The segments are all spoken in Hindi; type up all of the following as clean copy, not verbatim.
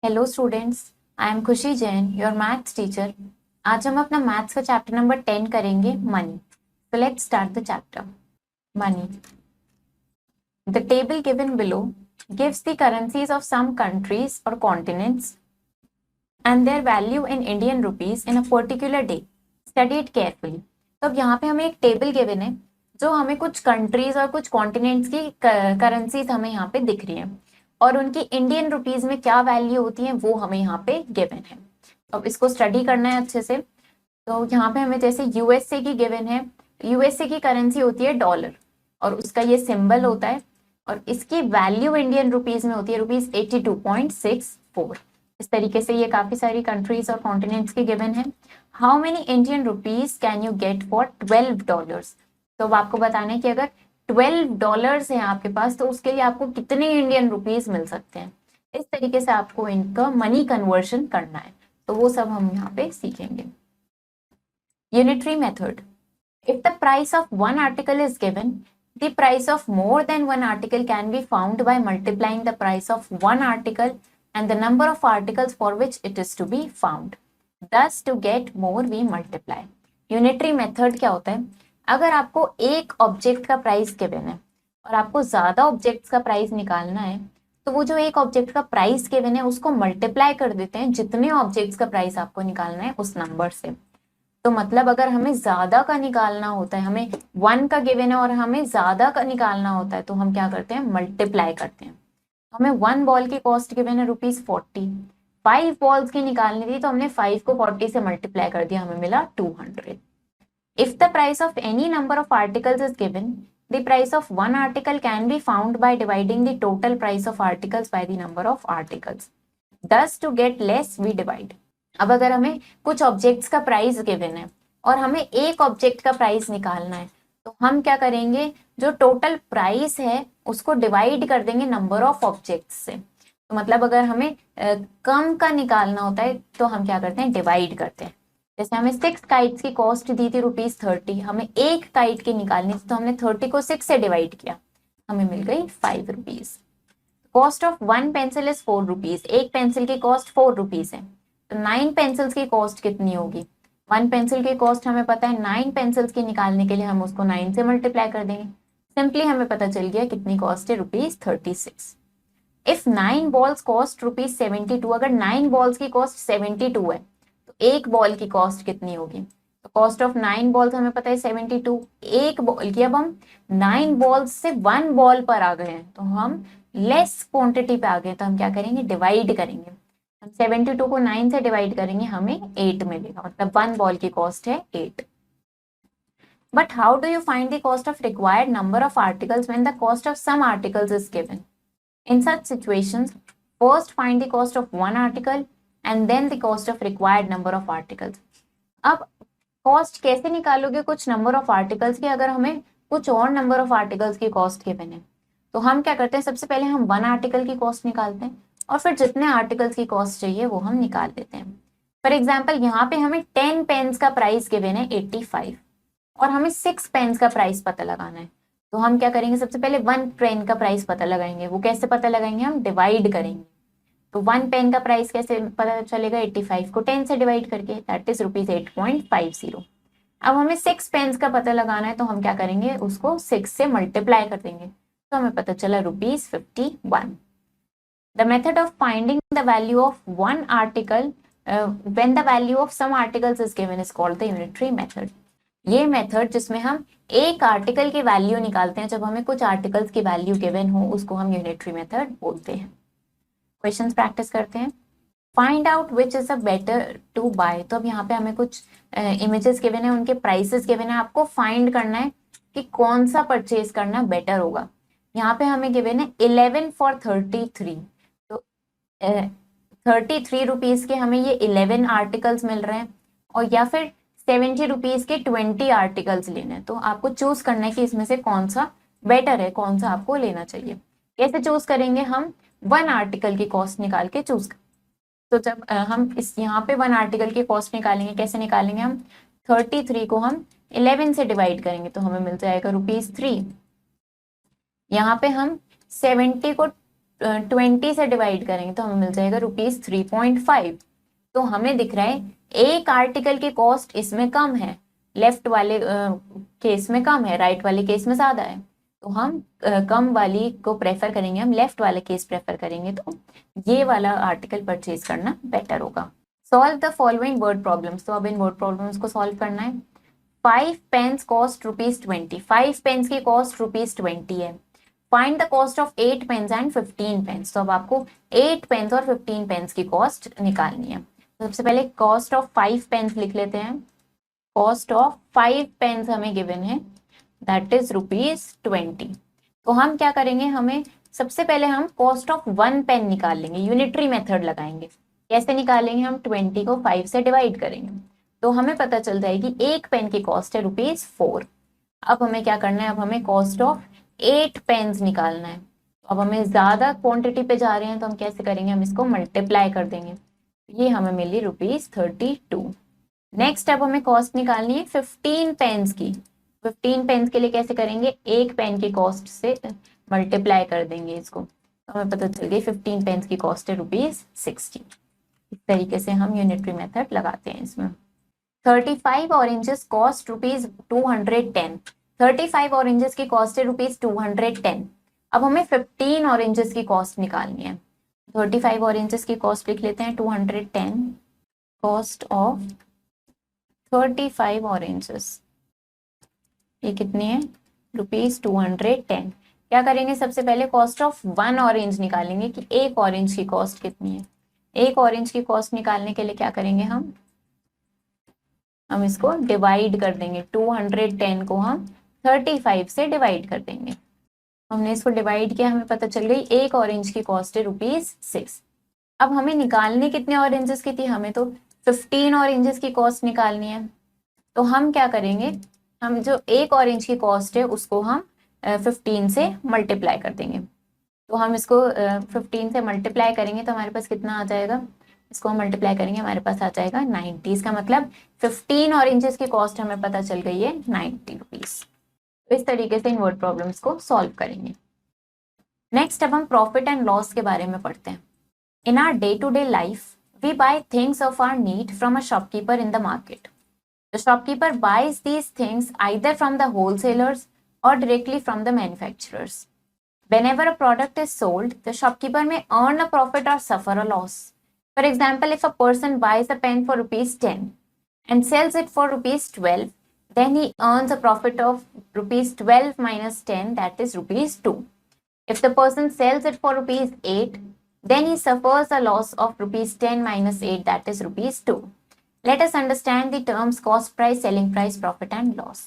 हेलो स्टूडेंट्स, आई एम खुशी जैन, योर मैथ्स टीचर। आज हम अपना मैथ्स का चैप्टर नंबर 10 करेंगे, money. So let's start the chapter. Money. The table given below gives the currencies of some countries or continents and their value in Indian rupees in a particular day. Study it carefully. तो अब यहाँ पे हमें एक टेबल गिवन है जो हमें कुछ कंट्रीज और कुछ कॉन्टिनेंट्स की करेंसीज हमें यहाँ पे दिख रही है और उनकी इंडियन रुपीज में क्या वैल्यू होती है वो हमें यहाँ पे गिवन है। तो अब इसको स्टडी करना है अच्छे से। तो यहाँ पे हमें जैसे यूएसए की गिवन है, यूएसए की करेंसी होती है डॉलर और उसका ये सिंबल होता है और इसकी वैल्यू इंडियन रुपीज में होती है रुपीज 82.64। इस तरीके से ये काफी सारी कंट्रीज और कॉन्टिनेंट्स की गिवन है। How many Indian rupees can you get for $12? तो अब आपको बताना है कि अगर $12 है आपके पास तो उसके लिए आपको कितने इंडियन रुपीज मिल सकते हैं। इस तरीके से आपको इनका मनी कन्वर्शन करना है, तो वो सब हम यहाँ पे सीखेंगे। Unitary method. If the price of one article is given, the price of more than one article can be found by multiplying the price of one article and the number of articles for which it is to be found. Thus, to get more, we multiply. Unitary method क्या होता है? अगर आपको एक ऑब्जेक्ट का प्राइस गिवन है और आपको ज्यादा ऑब्जेक्ट्स का प्राइस निकालना है, तो वो जो एक ऑब्जेक्ट का प्राइस गिवन है उसको मल्टीप्लाई कर देते हैं जितने ऑब्जेक्ट्स का प्राइस आपको निकालना है उस नंबर से। तो मतलब अगर हमें ज्यादा का निकालना होता है, हमें 1 का गिवन है और हमें ज्यादा का निकालना होता है, तो हम क्या करते हैं? मल्टीप्लाई करते हैं। हमें 1 बॉल की कॉस्ट गिवन है ₹40, 5 बॉल्स की निकालनी थी तो हमने 5 को 40 से मल्टीप्लाई कर दिया, हमें मिला 200। If the price of any number of articles is given, the price of one article can be found by dividing the total price of articles by the number of articles. Thus to get less we divide. अब अगर हमें कुछ ऑब्जेक्ट्स का प्राइस गिवन है और हमें एक ऑब्जेक्ट का प्राइस निकालना है, तो हम क्या करेंगे? जो टोटल प्राइस है उसको डिवाइड कर देंगे नंबर ऑफ ऑब्जेक्ट्स से। तो मतलब अगर हमें कम का निकालना होता है तो हम क्या करते हैं? डिवाइड करते हैं। जैसे हमें 6 काइट्स की कॉस्ट दी थी ₹30, हमें एक काइट की निकालनी थी तो हमने 30 को 6 से डिवाइड किया, हमें मिल गई ₹5। कॉस्ट ऑफ 1 पेंसिल इज ₹4, एक पेंसिल की कॉस्ट ₹4 है, तो 9 पेंसिल्स की कॉस्ट कितनी होगी? 1 पेंसिल की कॉस्ट हमें पता है, 9 पेंसिल्स की निकालने के लिए हम उसको 9 से मल्टीप्लाई कर देंगे। सिंपली हमें पता चल गया कितनी कॉस्ट है, ₹36। इफ 9 बॉल्स कॉस्ट ₹72, अगर 9 बॉल्स की कॉस्ट 72 है तो एक बॉल की कॉस्ट कितनी होगी? तो कॉस्ट ऑफ 9 बॉल्स हमें पता है 72, एक बॉल की। अब हम 9 बॉल्स से 1 बॉल पर आ गए हैं, तो हम लेस क्वांटिटी पे आ गए, तो हम क्या करेंगे? डिवाइड करेंगे। हम 72 को 9 से डिवाइड करेंगे, हमें 8 मिलेगा, मतलब 1 बॉल की कॉस्ट है 8। But how do you find the cost of required number of articles when the cost of some articles is given? In such situations, first find the cost of one article and then the cost of required number of articles. अब कॉस्ट कैसे निकालोगे कुछ नंबर ऑफ आर्टिकल्स की अगर हमें कुछ और नंबर ऑफ आर्टिकल्स की कॉस्ट गिवन है? तो हम क्या करते हैं? सबसे पहले हम 1 आर्टिकल की कॉस्ट निकालते हैं और फिर जितने आर्टिकल्स की कॉस्ट चाहिए वो हम निकाल देते हैं। फॉर एग्जाम्पल यहाँ पे हमें 10 पेन्स का प्राइस गिवन है 85 और हमें 6 पेन्स का प्राइस पता लगाना है, तो हम क्या करेंगे? सबसे पहले 1 पेन का प्राइस पता लगाएंगे। वो कैसे पता लगाएंगे? हम डिवाइड करेंगे। तो 1 पेन का प्राइस कैसे पता चलेगा? 85 को 10 से डिवाइड करके, दैट इज ₹8.50। अब हमें 6 पेन्स का पता लगाना है, तो हम क्या करेंगे? उसको 6 से मल्टीप्लाई कर देंगे, तो हमें पता चला ₹51। The method of finding the value of one article when the value of some articles is given is called the unitary method. ये मेथड जिसमें हम एक आर्टिकल की वैल्यू निकालते हैं जब हमें कुछ आर्टिकल्स की वैल्यू गिवन हो, उसको हम यूनिटरी मेथड बोलते हैं। क्वेश्चंस प्रैक्टिस करते हैं। Find out which is a better to buy. तो अब यहाँ पे हमें कुछ इमेजेस गिवन है, उनके प्राइसेस गिवन है, आपको फाइंड करना है कि कौन सा परचेज करना बेटर होगा। यहाँ पे हमें गिवन है 11 फॉर 33, तो 33 रुपीज के हमें ये 11 आर्टिकल्स मिल रहे हैं, और या फिर 70 रुपीज के 20 आर्टिकल्स लेने हैं। तो आपको चूज करना है कि इसमें से कौन सा बेटर है, कौन सा आपको लेना चाहिए। कैसे चूज करेंगे? हम 1 आर्टिकल की कॉस्ट निकाल के चूज। तो जब हम इस यहाँ पे 1 आर्टिकल की कॉस्ट निकालेंगे, कैसे निकालेंगे? हम 33 को हम 11 से डिवाइड करेंगे, तो हमें मिल जाएगा ₹3। यहाँ पे हम 70 को 20 से डिवाइड करेंगे तो हमें मिल जाएगा ₹3.5। तो हमें दिख रहा है एक आर्टिकल की कॉस्ट इसमें कम है, लेफ्ट वाले केस में कम है, राइट वाले केस में ज्यादा है, तो हम कम वाली को प्रेफर करेंगे, हम लेफ्ट वाला केस प्रेफर करेंगे, तो ये वाला आर्टिकल परचेज करना बेटर होगा। Solve the following word problems. तो अब इन वर्ड प्रॉब्लम्स को सॉल्व करना है। 5 पेन्स कॉस्ट ₹20। 5 पेन्स की कॉस्ट ₹20 है। Find the cost of 8 pens and 15 pens. तो अब आपको 8 पेन्स और 15 पेन्स की कॉस्ट निकालनी है। तो सबसे पहले कॉस्ट ऑफ 5 पेन्स लिख लेते हैं। कॉस्ट ऑफ 5 पेन्स हमें गिवन है, दैट इज ₹20। तो हम क्या करेंगे, हमें सबसे पहले हम कॉस्ट ऑफ 1 पेन निकाल लेंगे, यूनिटरी मेथड लगाएंगे। कैसे निकालेंगे, हम 20 को 5 से डिवाइड करेंगे तो हमें पता चल जाएगी एक पेन की कॉस्ट है ₹4। अब हमें क्या करना है, अब हमें कॉस्ट ऑफ 8 पेन्स निकालना है। अब हमें ज्यादा क्वांटिटी पे जा रहे हैं तो हम कैसे करेंगे, हम इसको मल्टीप्लाई कर देंगे, ये हमें मिली ₹32। नेक्स्ट अब हमें कॉस्ट निकालनी है 15 पेन्स की। 15 पेन्स के लिए कैसे करेंगे, एक पेन की कॉस्ट से मल्टीप्लाई कर देंगे इसको, तो हमें पता चल गई 15 पेन्स की कॉस्ट है ₹60। इस तरीके से हम यूनिटरी मेथड लगाते हैं इसमें। 35 ऑरेंजेस कॉस्ट ₹210। 35 ऑरेंजेस की कॉस्ट है ₹210। अब हमें 15 ऑरेंजेस की कॉस्ट निकालनी है। 35 ऑरेंजेस की कॉस्ट लिख लेते हैं 210। कॉस्ट ऑफ 35 ऑरेंजेस ये कितनी है, ₹210। क्या करेंगे, सबसे पहले कॉस्ट ऑफ 1 ऑरेंज निकालेंगे कि एक ऑरेंज की कॉस्ट कितनी है। एक ऑरेंज की कॉस्ट निकालने के लिए क्या करेंगे, हम इसको डिवाइड कर देंगे। 210 को हम 35 से डिवाइड कर देंगे। हमने इसको डिवाइड किया, हमें पता चल गई एक ऑरेंज की कॉस्ट है ₹6। अब हमें निकालनी कितने ऑरेंजेस की थी, हमें तो 15 ऑरेंजेस की कॉस्ट निकालनी है। तो हम क्या करेंगे, हम जो एक ऑरेंज की कॉस्ट है उसको हम 15 से मल्टीप्लाई कर देंगे। तो हम इसको 15 से मल्टीप्लाई करेंगे तो हमारे पास कितना आ जाएगा, इसको हम मल्टीप्लाई करेंगे हमारे पास आ जाएगा 90। इसका मतलब 15 ऑरेंजेस की कॉस्ट हमें पता चल गई है ₹90। तो इस तरीके से इन वर्ड प्रॉब्लम्स को सॉल्व करेंगे। नेक्स्ट अब हम प्रॉफिट एंड लॉस के बारे में पढ़ते हैं। In our day to day life we buy things of our need from a shopkeeper in the market. The shopkeeper buys these things either from the wholesalers or directly from the manufacturers. Whenever a product is sold, the shopkeeper may earn a profit or suffer a loss. For example, if a person buys a pen for ₹10 and sells it for ₹12, then he earns a profit of ₹12 minus 10, that is ₹2. If the person sells it for ₹8, then he suffers a loss of ₹10 minus 8, that is ₹2. Let us understand the terms cost price, selling price, profit and loss.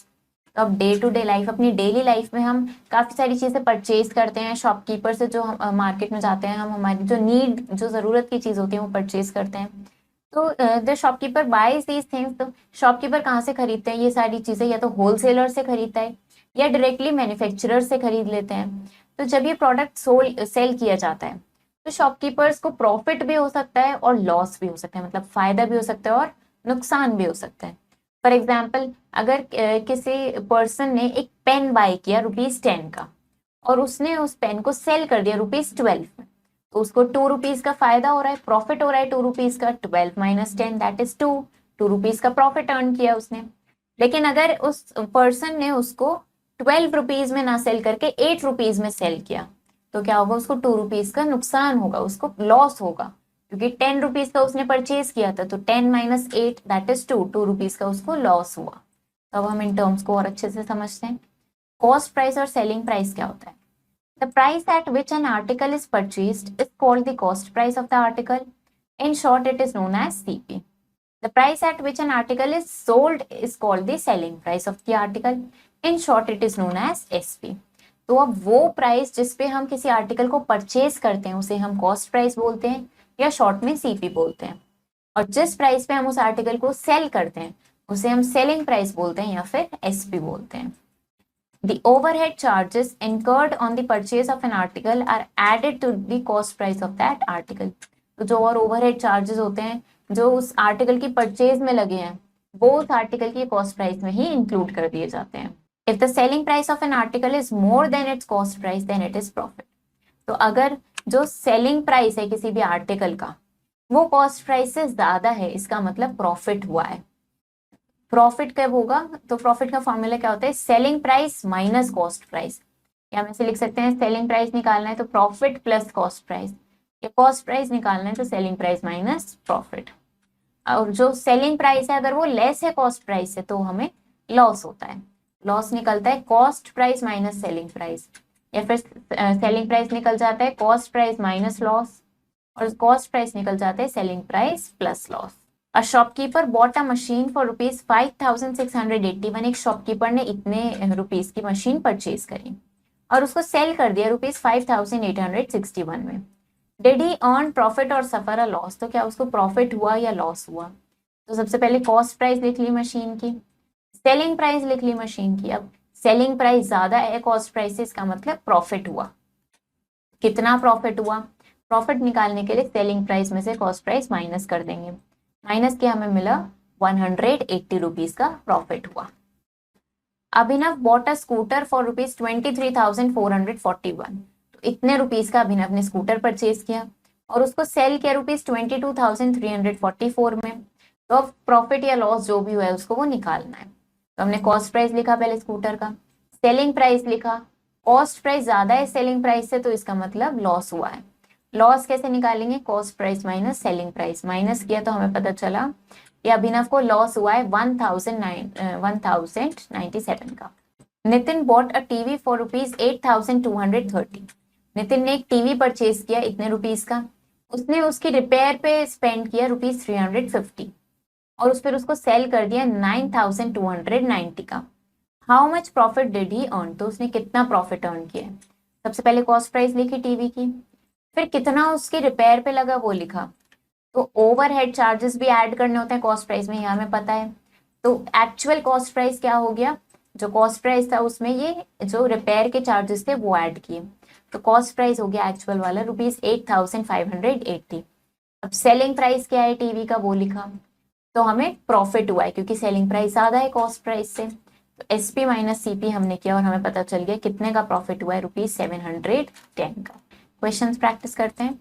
तो अब डे टू डे लाइफ, अपनी डेली लाइफ में हम काफ़ी सारी चीज़ें परचेज करते हैं शॉपकीपर से, जो हम मार्केट में जाते हैं, हम हमारी जो नीड, जो ज़रूरत की चीज़ होती है वो परचेज करते हैं। तो the shopkeeper buys these things. तो शॉपकीपर कहाँ से खरीदते हैं ये सारी चीज़ें, या तो होलसेलर से खरीदता है या डायरेक्टली मैन्युफैक्चरर से खरीद लेते हैं। तो जब ये प्रोडक्ट सेल किया जाता है तो शॉपकीपर्स को प्रॉफिट भी हो सकता है और लॉस भी हो सकता है, मतलब फ़ायदा भी हो सकता है और नुकसान भी हो सकता है। फॉर एग्जाम्पल, अगर किसी पर्सन ने एक पेन बाय किया ₹10 का और उसने उस पेन को सेल कर दिया ₹12 में, तो उसको ₹2 का फायदा हो रहा है, प्रॉफिट हो रहा है ₹2 का। 12 माइनस 10 दैट इज 2 का प्रॉफिट अर्न किया उसने। लेकिन अगर उस पर्सन ने उसको ₹12 में ना सेल करके ₹8 में सेल किया तो क्या होगा, उसको ₹2 का नुकसान होगा, उसको लॉस होगा, क्योंकि ₹10 का उसने परचेज किया था, तो 10 माइनस 8 दैट इज 2 का उसको लॉस हुआ। तो अब हम इन टर्म्स को और अच्छे से समझते हैं। कॉस्ट प्राइस और सेलिंग प्राइस क्या होता है। The price at which an article is purchased is called the cost price of the article. In short it is known as CP. The price at which an article is sold is called the selling price of the article. In short it is known as SP. तो अब वो प्राइस जिसपे हम किसी आर्टिकल को परचेज करते हैं उसे हम कॉस्ट प्राइस बोलते हैं या शॉर्ट में CP बोलते हैं, और जिस प्राइस पे हम उस आर्टिकल को सेल करते हैं उसे हम सेलिंग प्राइस बोलते हैं या फिर SP बोलते हैं। The overhead charges incurred on the purchase of an article are added to the cost price of that article. तो जो और ओवरहेड चार्जेस होते हैं जो उस आर्टिकल की परचेज में लगे हैं वो उस आर्टिकल की कॉस्ट प्राइस में ही इंक्लूड कर दिए जाते हैं। If the selling price of an article is more than its cost price, then it is profit. तो अगर जो सेलिंग प्राइस है किसी भी आर्टिकल का वो कॉस्ट प्राइस से ज्यादा है, इसका मतलब प्रॉफिट हुआ है। प्रॉफिट कब होगा? तो प्रॉफिट का फॉर्मूला क्या होता है? Selling price minus cost price. या हम ऐसे लिख सकते हैं, सेलिंग प्राइस निकालना है तो प्रॉफिट प्लस कॉस्ट प्राइस, या कॉस्ट प्राइस निकालना है तो सेलिंग प्राइस माइनस प्रॉफिट। और जो सेलिंग प्राइस है अगर वो लेस है कॉस्ट प्राइस से तो हमें लॉस होता है। लॉस निकलता है cost price minus selling price, या फिर सेलिंग प्राइस निकल जाता है कॉस्ट प्राइस माइनस लॉस, और कॉस्ट प्राइस निकल जाता है selling price plus loss. A shopkeeper bought a machine for ₹5,681। एक शॉपकीपर ने इतने रुपीस की मशीन परचेज करी और उसको सेल कर दिया ₹5,861 में। डिड ही अर्न प्रॉफिट और सफर अ लॉस? तो क्या उसको प्रॉफिट हुआ या लॉस हुआ? तो सबसे पहले कॉस्ट प्राइस लिख ली मशीन की, सेलिंग प्राइस लिख ली मशीन की। अब सेलिंग प्राइस ज्यादा है कॉस्ट प्राइस से, इसका मतलब प्रॉफिट हुआ। कितना प्रॉफिट हुआ? प्रॉफिट निकालने के लिए सेलिंग प्राइस में से कॉस्ट प्राइस माइनस कर देंगे। माइनस किया, हमें मिला 180 रुपीज का प्रॉफिट हुआ। अभिनव बॉट अ स्कूटर फॉर ₹23,441। तो इतने रुपीज का अभिनव ने स्कूटर परचेज किया और उसको सेल किया ₹22,344 में। तो अब प्रॉफिट या लॉस जो भी हुआ है उसको वो निकालना है। तो हमने कॉस्ट प्राइस लिखा पहले स्कूटर का, सेलिंग प्राइस लिखा, कॉस्ट प्राइस ज्यादा है सेलिंग प्राइस से तो इसका मतलब लॉस हुआ है। लॉस कैसे निकालेंगे? Cost price minus selling price, minus किया तो हमें पता चला कि अभिनव को लॉस हुआ है 1097 का। Nitin bought a TV for ₹8,230। Nitin ने एक टीवी परचेज किया इतने रुपीस का, उसने उसकी रिपेयर पे स्पेंड किया ₹350 और उस पर उसको सेल कर दिया 9,290 का। How much profit did he earn? तो उसने कितना प्रॉफिट अर्न किया? सबसे पहले कॉस्ट प्राइस लिखी टीवी की, फिर कितना उसकी रिपेयर पे लगा वो लिखा। तो ओवरहेड चार्जेस भी ऐड करने होते हैं कॉस्ट प्राइस में, यहाँ हमें पता है। तो एक्चुअल कॉस्ट प्राइस क्या हो गया? जो कॉस्ट प्राइस था उसमें ये जो रिपेयर के चार्जेस थे वो ऐड किए, तो कॉस्ट प्राइस हो गया एक्चुअल वाला ₹8,580। अब सेलिंग प्राइस क्या है टीवी का वो लिखा, तो हमें प्रॉफिट हुआ है क्योंकि सेलिंग प्राइस ज्यादा है कॉस्ट प्राइस से। तो एसपी माइनस सीपी हमने किया और हमें पता चल गया कितने का प्रॉफिट हुआ है, ₹710 का। क्वेश्चंस प्रैक्टिस करते हैं।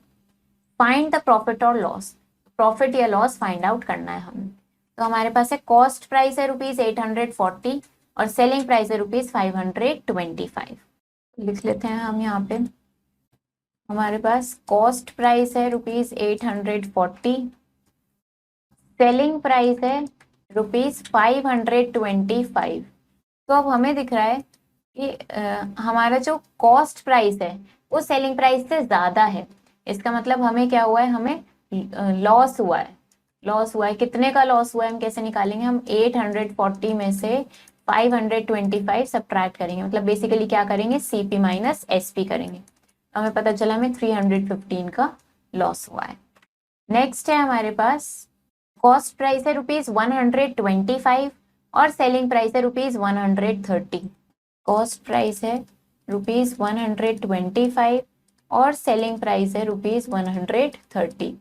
फाइंड द प्रॉफिट और लॉस। प्रॉफिट या लॉस फाइंड आउट करना है हमें। तो हमारे पास है कॉस्ट प्राइस है ₹840 और सेलिंग प्राइस है ₹525। लिख लेते हैं हम यहाँ पे। हमारे पास कॉस्ट प्राइस है ₹840, सेलिंग प्राइस है ₹525। तो अब हमें दिख रहा है कि हमारा जो कॉस्ट प्राइस है वो सेलिंग प्राइस से ज्यादा है, इसका मतलब हमें क्या हुआ है? हमें लॉस हुआ है। लॉस हुआ है, कितने का लॉस हुआ है हम कैसे निकालेंगे? हम 840 में से 525 सब्ट्रैक्ट करेंगे, मतलब बेसिकली क्या करेंगे? सीपी माइनस एसपी करेंगे। हमें पता चला हमें 315 का लॉस हुआ है। नेक्स्ट है हमारे पास कॉस्ट प्राइस है ₹125 और सेलिंग प्राइस है ₹130। कॉस्ट प्राइस है ₹125 और सेलिंग प्राइस है ₹130।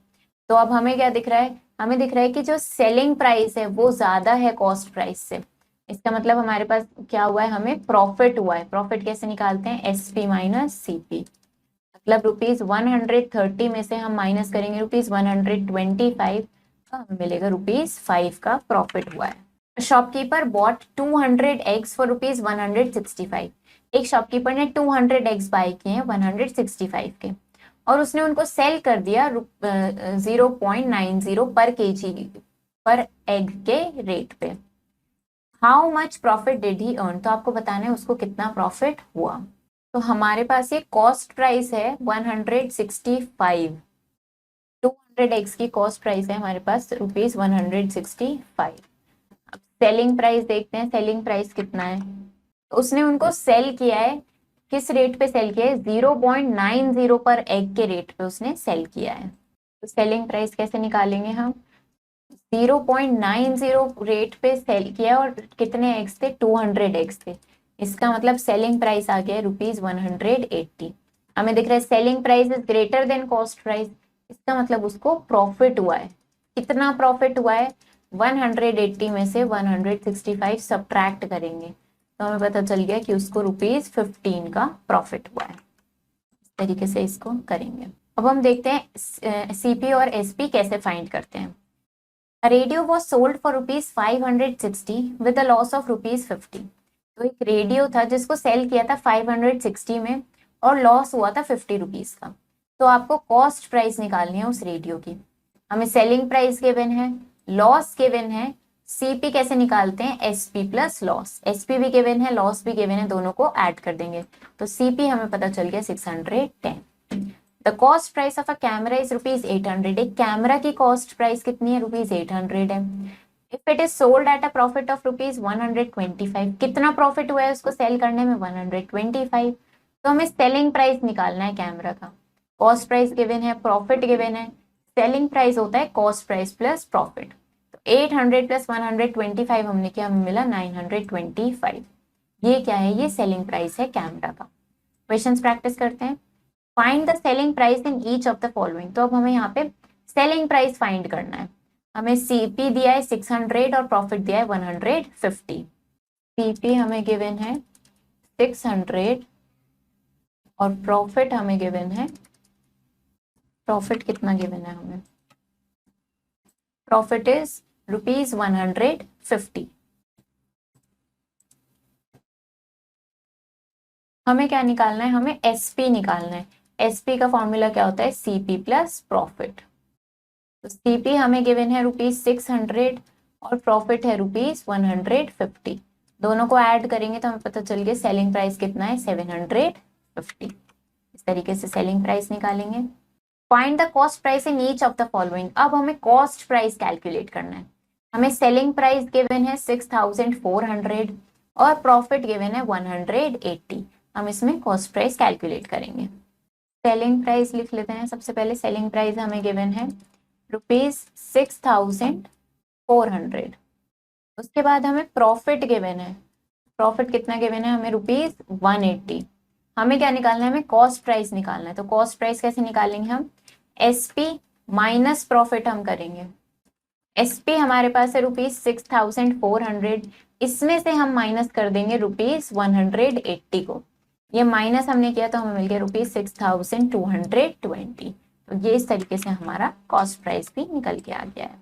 तो अब हमें क्या दिख रहा है? हमें दिख रहा है कि जो सेलिंग प्राइस है वो ज्यादा है कॉस्ट प्राइस से, इसका मतलब हमारे पास क्या हुआ है? हमें प्रॉफिट हुआ है। प्रॉफिट कैसे निकालते हैं? एसपी माइनस सीपी, मतलब ₹130 में से हम माइनस करेंगे ₹125 का, हमें मिलेगा ₹5 का प्रॉफिट हुआ है। Shopkeeper bot 200 eggs for ₹165। एक शॉपकीपर ने 200 एग्स बाय किए हैं 165 के और उसने उनको सेल कर दिया 0.90 पर केजी पर एग के रेट पे। How much profit did he earn? तो आपको बताना है उसको कितना प्रॉफिट हुआ। तो हमारे पास ये कॉस्ट प्राइस है 165, 200 एक्स की कॉस्ट प्राइस है हमारे पास ₹165। अब सेलिंग प्राइस देखते हैं, सेलिंग प्राइस कितना है? तो उसने उनको सेल किया है, किस रेट पे सेल किया है? 0.90 पर एग के रेट पे उसने सेल किया है। तो सेलिंग प्राइस कैसे निकालेंगे हम? 0.90 रेट पे सेल किया और कितने एग्स थे? 200 एग्स थे, इसका मतलब सेलिंग प्राइस आ गया है ₹180। हमें दिख रहा है selling price is greater than cost price, इसका मतलब उसको प्रॉफिट हुआ है। कितना प्रॉफिट हुआ है? 180 में से 165 सब्ट्रैक्ट करेंगे तो हमें पता चल गया कि उसको ₹15 का प्रॉफिट हुआ है। तरीके से इसको करेंगे। अब हम देखते हैं सीपी और एसपी कैसे फाइंड करते हैं। A radio was sold for rupees 560 with a loss of rupees 50। तो एक रेडियो था जिसको सेल किया था 560 में और लॉस हुआ था 50 रुपीज का। तो आपको कॉस्ट प्राइस निकालनी है उस रेडियो की। हमें सेलिंग प्राइस गिवन है, लॉस गिवन है, सीपी कैसे निकालते हैं, एसपी प्लस लॉस, एसपी भी गिवन है, लॉस भी गिवन है, दोनों को ऐड कर देंगे तो सीपी हमें पता चल गया 610। The cost price of a camera is rupees 800। एक कैमरा की कॉस्ट प्राइस कितनी है, रुपीज 800 है। If it is sold at a profit of rupees 125, कितना प्रॉफिट हुआ है उसको सेल करने में, 125। तो हमें सेलिंग प्राइस निकालना है कैमरा का। कॉस्ट प्राइस गिवन है, प्रॉफिट गिवन है, सेलिंग प्राइस होता है कॉस्ट प्राइस प्लस प्रॉफिट। तो 800 प्लस 125 हमने किया, हमें मिला 925। ये क्या है, ये सेलिंग प्राइस है कैमरा का। क्वेश्चंस प्रैक्टिस करते हैं। Find the selling price in each of the following. तो अब हमें यहाँ पे सेलिंग प्राइस फाइंड करना है। हमें सीपी दिया है 600 और प्रॉफिट दिया है 150। सीपी हमें गिवन है 600 और प्रॉफिट हमें गिवन है, प्रॉफिट कितना गिवन है हमें, प्रॉफिट इज रुपीज 150। हमें क्या निकालना है, हमें एसपी निकालना है। एसपी का फॉर्मूला क्या होता है, सीपी प्लस प्रॉफिट। तो सीपी हमें गिवन है रुपीज 600 और प्रॉफिट है रुपीज 150। दोनों को ऐड करेंगे तो हमें पता चल गया सेलिंग प्राइस कितना है, 750। इस तरीके से सेलिंग प्राइस निकालेंगे। Find the cost price in each of the following. अब हमें कॉस्ट प्राइस कैलकुलेट करना है। हमें सेलिंग प्राइस गिवन है 6400 और प्रॉफिट गिवन है 180। हम इसमें कॉस्ट प्राइस कैलकुलेट करेंगे। सेलिंग प्राइस लिख लेते हैं। सबसे पहले सेलिंग प्राइस हमें गिवन है रुपीज 6400। उसके बाद हमें प्रॉफिट गिवन है, प्रॉफिट कितना गिवन है हमें, रुपीज 180। हमें क्या निकालना है, हमें कॉस्ट प्राइस निकालना है। तो कॉस्ट प्राइस कैसे निकालेंगे हम, एसपी माइनस प्रॉफिट हम करेंगे। एसपी हमारे पास है रुपीज 6400, इसमें से हम माइनस कर देंगे रुपीज 180 को। ये माइनस हमने किया तो हमें मिल गया रुपीज 6220। तो ये इस तरीके से हमारा कॉस्ट प्राइस भी निकल के आ गया है।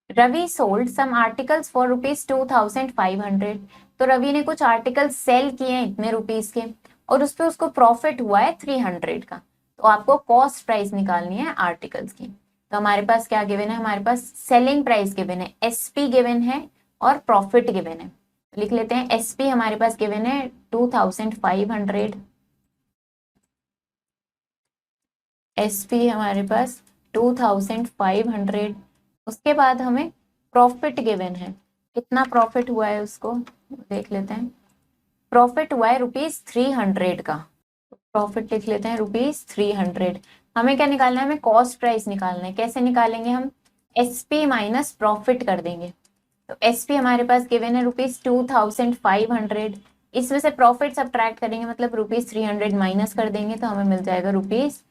Ravi sold some articles for rupees 2500। तो रवि ने कुछ आर्टिकल्स सेल किए हैं इतने रुपीज के और उस पर उसको प्रॉफिट हुआ है 300 का। तो आपको कॉस्ट प्राइस निकालनी है आर्टिकल्स की। तो हमारे पास क्या गिवन है, हमारे पास सेलिंग प्राइस गिवन है, एसपी गिवन है और प्रॉफिट गिवन है। लिख लेते हैं। एसपी हमारे पास गिवन है 2500, एसपी हमारे पास 2500। उसके बाद हमें प्रॉफिट गिवन है, कितना प्रॉफिट हुआ है उसको देख लेते हैं। प्रॉफिट हुआ है रुपीज 300 का। प्रॉफिट लिख लेते हैं रुपीज 300। हमें क्या निकालना है, हमें कॉस्ट प्राइस निकालना है। कैसे निकालेंगे हम, एसपी माइनस प्रॉफिट कर देंगे। तो एसपी हमारे पास गिवन है रुपीज 2500, इसमें से प्रॉफिट सब्ट्रैक्ट करेंगे मतलब रुपीज 300 माइनस कर देंगे तो हमें मिल जाएगा रुपीज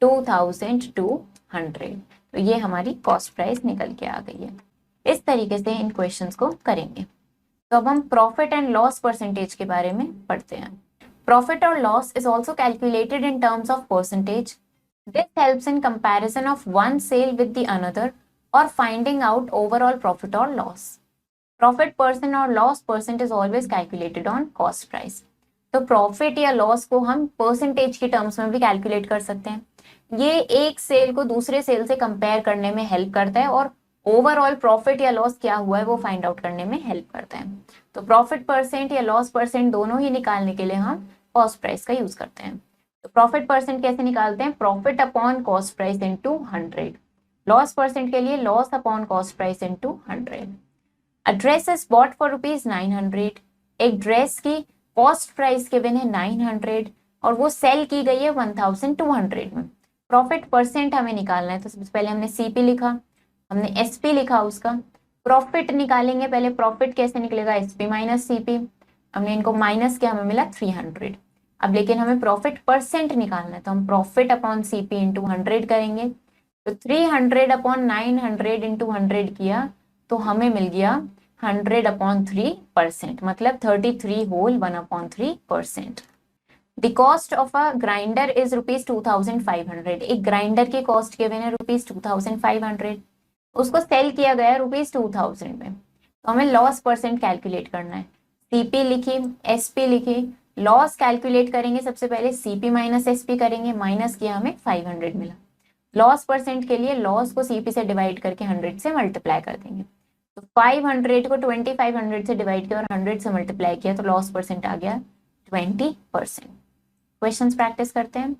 2200। तो ये हमारी कॉस्ट प्राइस निकल के आ गई है। इस तरीके से इन क्वेश्चंस को करेंगे। तो अब हम प्रॉफिट एंड लॉस परसेंटेज के बारे में पढ़ते हैं। प्रॉफिट और loss is also calculated in terms of percentage. This helps in comparison of one sale with the another और फाइंडिंग आउट ओवरऑल प्रॉफिट और लॉस। प्रॉफिट परसेंट और loss percent is always calculated on cost price. तो प्रॉफिट या लॉस को हम परसेंटेज के टर्म्स में भी कैलकुलेट कर सकते हैं। ये एक सेल को दूसरे सेल से कंपेयर करने में हेल्प करता है और ओवरऑल प्रॉफिट या लॉस क्या हुआ है वो फाइंड आउट करने में हेल्प करता है। तो प्रॉफिट परसेंट या लॉस परसेंट दोनों ही निकालने के लिए हम कॉस्ट प्राइस का यूज करते हैं। तो प्रॉफिट परसेंट कैसे निकालते हैं, profit upon cost price into 100। Loss percent के लिए loss upon cost price into 100। A dress is bought for rupees 900। एक ड्रेस की कॉस्ट प्राइस गिवन है 900 और वो सेल की गई है 1200 में। प्रॉफिट परसेंट हमें निकालना है। तो सबसे पहले हमने सीपी लिखा, हमने एसपी लिखा, उसका प्रॉफिट निकालेंगे। पहले प्रॉफिट कैसे निकलेगा, एसपी माइनस सीपी। हमने इनको माइनस किया, हमें मिला 300। अब लेकिन हमें प्रॉफिट परसेंट निकालना है तो हम प्रॉफिट अपॉन सीपी इंटू 100 करेंगे। तो 300 अपॉन 900 इंटू 100 किया तो हमें मिल गया 100 अपॉन 3%, मतलब 33 whole 1/3%। The cost of a grinder is ₹2500। एक ग्राइंडर की कॉस्ट गिवन है ₹2500, उसको सेल किया गया ₹2000 में। तो हमें लॉस परसेंट कैलकुलेट करना है। सीपी लिखी, एसपी लिखी, लॉस कैलकुलेट करेंगे। सबसे पहले सीपी माइनस एसपी करेंगे, माइनस किया हमें 500 मिला। लॉस परसेंट के लिए लॉस को सीपी से डिवाइड करके 100 से मल्टीप्लाई कर देंगे। तो 500 को 2500 से डिवाइड किया और 100 से मल्टीप्लाई किया तो लॉस परसेंट आ गया 20%। क्वेश्चंस प्रैक्टिस करते हैं।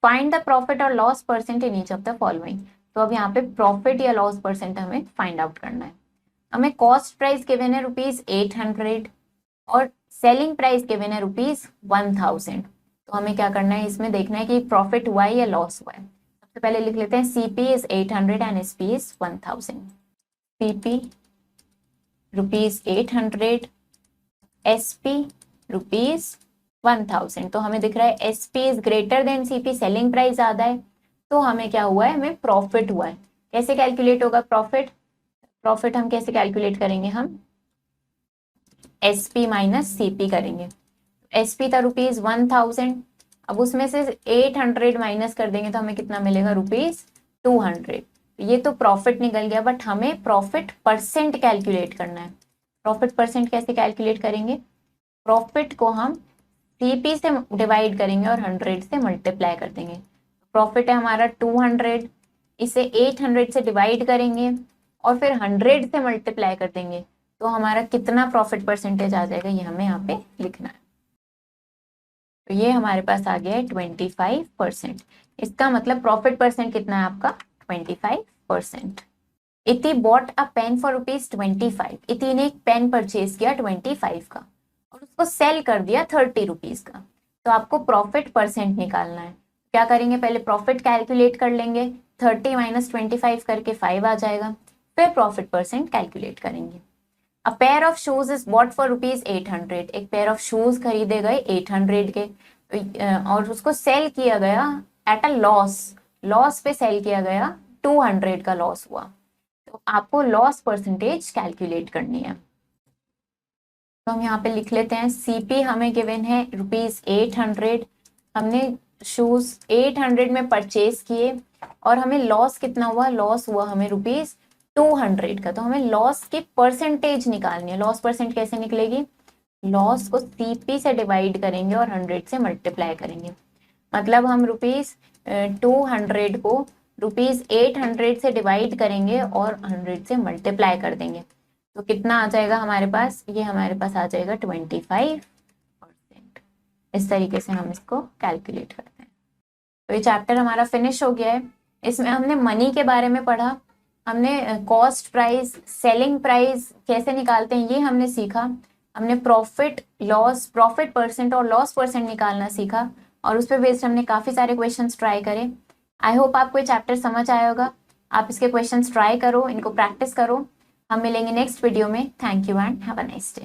फाइंड द प्रॉफिट और loss percent in each of the following. तो अब यहाँ पे प्रॉफिट या लॉस परसेंट हमें फाइंड आउट करना है। हमें कॉस्ट प्राइस गिवन है ₹800 और सेलिंग प्राइस गिवन है ₹1000। तो हमें क्या करना है, इसमें देखना है कि प्रॉफिट हुआ है या लॉस हुआ है। सबसे पहले लिख लेते हैं CP is 800 and SP is 1000। CP ₹800, SP ₹1000। तो हमें दिख रहा है SP is greater than CP, selling price ज्यादा है, तो हमें क्या हुआ है, हमें प्रॉफिट हुआ है। कैसे कैलकुलेट होगा प्रॉफिट? प्रॉफिट हम कैसे कैलकुलेट करेंगे, हम एसपी माइनस सीपी करेंगे। एसपी था ₹1000, अब उसमें से 800 माइनस कर देंगे तो हमें कितना मिलेगा, ₹200। ये तो प्रॉफिट निकल गया, बट हमें प्रॉफिट परसेंट कैलकुलेट करना है। प्रॉफिट परसेंट कैसे कैलकुलेट करेंगे? प्रॉफिट को हम सीपी से डिवाइड करेंगे और 100 से मल्टीप्लाई कर देंगे। प्रॉफिट है हमारा 200, इसे 800 से डिवाइड करेंगे और फिर 100 से मल्टीप्लाई कर देंगे तो हमारा कितना प्रॉफिट परसेंटेज आ जाएगा, ये हमें यहाँ पे लिखना है। तो ये हमारे पास आ गया है 25%। इसका मतलब प्रॉफिट परसेंट कितना है आपका, 25%। इति बॉट अ पेन फॉर ₹25। इति ने एक पेन परचेज किया 25 का और उसको सेल कर दिया 30 रुपीज का। तो आपको प्रॉफिट परसेंट निकालना है। क्या करेंगे, पहले प्रॉफिट कैलकुलेट कर लेंगे, 30 माइनस 25 करके 5 आ जाएगा, फिर प्रॉफिट परसेंट कैलकुलेट करेंगे। A pair of shoes is bought for ₹800। एक पेयर ऑफ शूज खरीदे गए 800 के और उसको सेल किया गया एट अ लॉस, लॉस पे सेल किया गया, 200 का लॉस हुआ। तो आपको लॉस परसेंटेज कैलकुलेट करनी है। तो हम यहाँ पे लिख लेते हैं सीपी हमें गिवन है ₹800। हमने शूज 800 में परचेज किए और हमें लॉस कितना हुआ, लॉस हुआ हमें ₹200 का। तो हमें लॉस की परसेंटेज निकालनी है। लॉस परसेंट कैसे निकलेगी, लॉस को सीपी से डिवाइड करेंगे और 100 से मल्टीप्लाई करेंगे। मतलब हम ₹200 को ₹800 से डिवाइड करेंगे और 100 से मल्टीप्लाई कर देंगे तो कितना आ जाएगा हमारे पास, ये हमारे पास आ जाएगा 25%। इस तरीके से हम इसको कैलकुलेट करते हैं। तो ये चैप्टर हमारा फिनिश हो गया है। इसमें हमने मनी के बारे में पढ़ा, हमने कॉस्ट प्राइस, सेलिंग प्राइस कैसे निकालते हैं ये हमने सीखा, हमने प्रॉफिट लॉस, प्रॉफिट परसेंट और लॉस परसेंट निकालना सीखा और उस पर बेस्ड हमने काफी सारे क्वेश्चंस ट्राई करे। आई होप आपको ये चैप्टर समझ आया होगा। आप इसके क्वेश्चंस ट्राई करो, इनको प्रैक्टिस करो। हम मिलेंगे नेक्स्ट वीडियो में। Thank you and have a nice day.